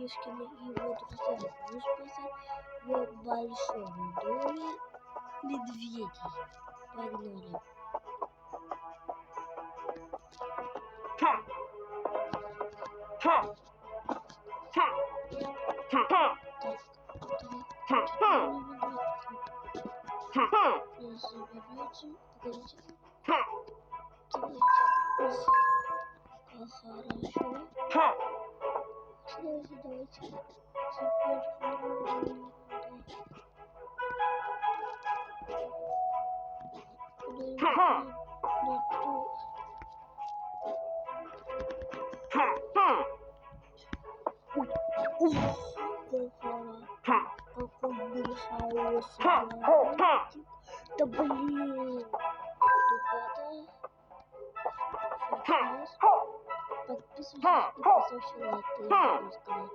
Мишкина и его друзья выспаться в большом доме медведей. Погнали. Какой был хаос. Да блин. Ребята. Сейчас. Подписывайтесь и поставьте лайк. Я не сказать.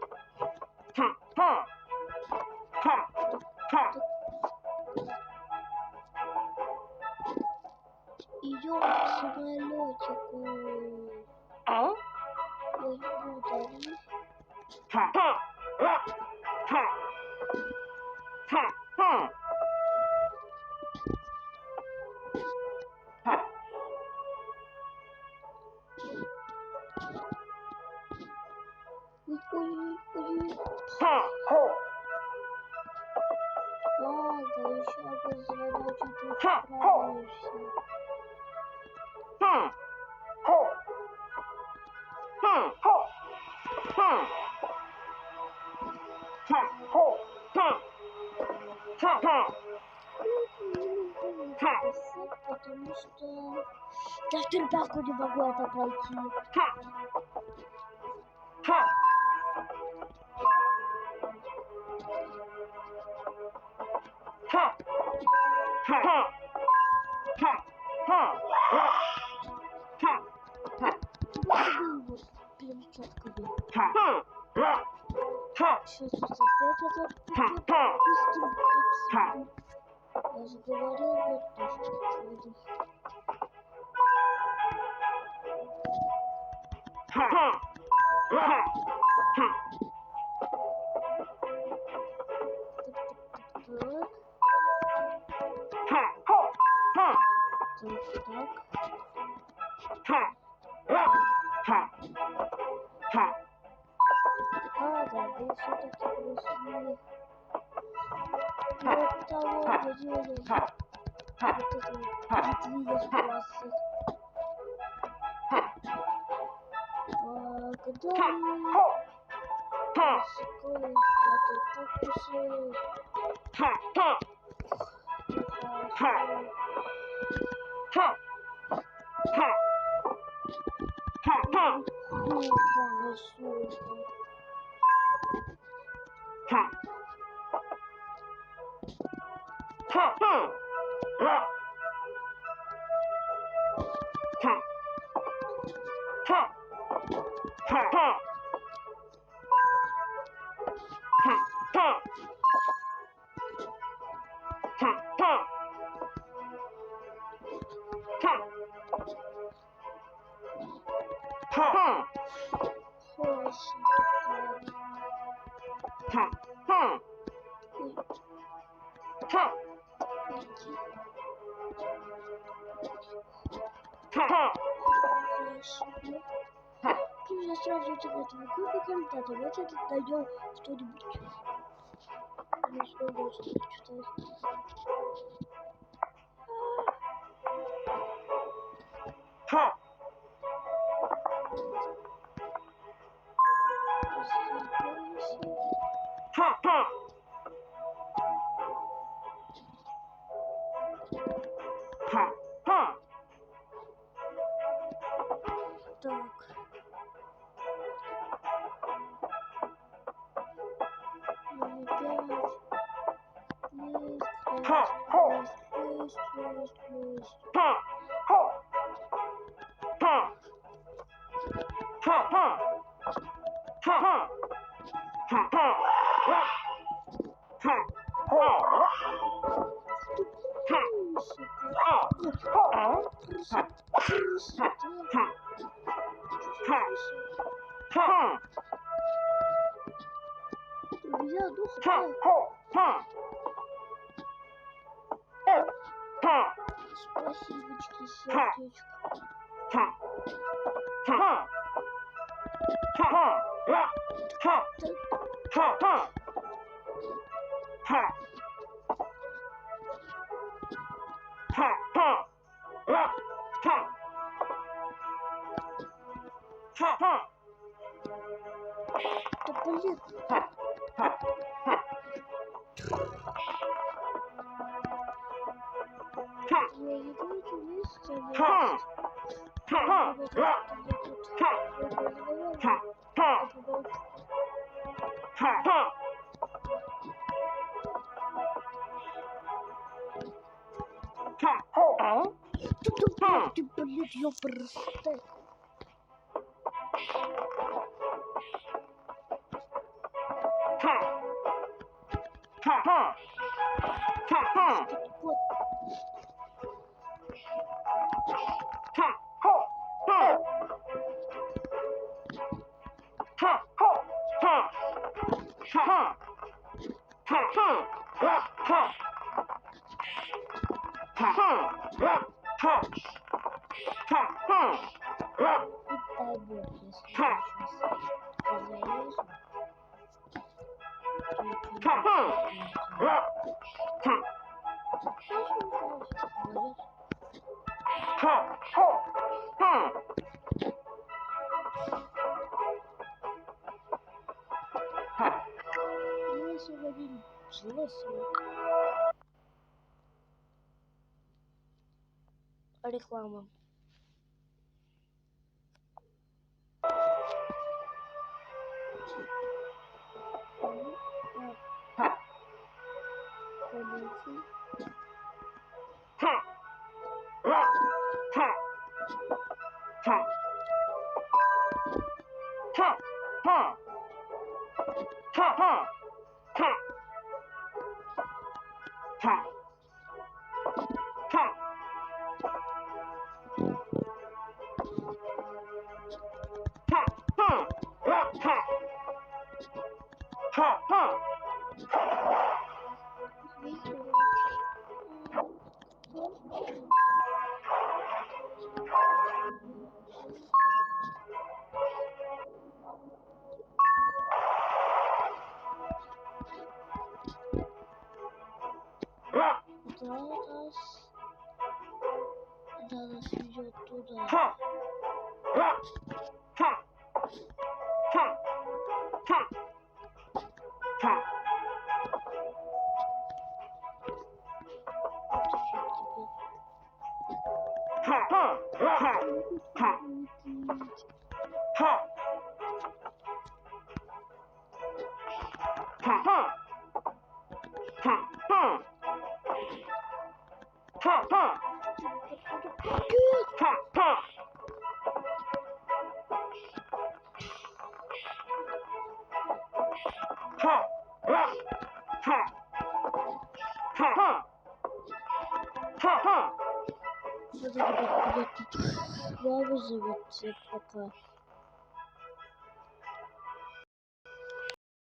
Идем к самолетику. Ой, удали. Ладно, еще бы задачу тут справишься. Потому что я в черепаху не могу это пройти. Блин, четко был. Сейчас опять это быстрее. Я же говорил, вот тоже чудо. Да, вы все-таки пришли. Вот того делали. Вот это медведя спасать. Благодарю. Скоро так кушаю. Я сразу тебе твой комментарий, давайте дойдем что-нибудь. Не смогу читать. Так. Спасибочки, сердечко. Да блин. Я иду вместе, ты, блин, ёпрст. Вот. Дай бог, если я сейчас залезу. Мы освободили Джесси. Реклама. Да, нас ведет туда. Надо, ребят, Вова зовет пока.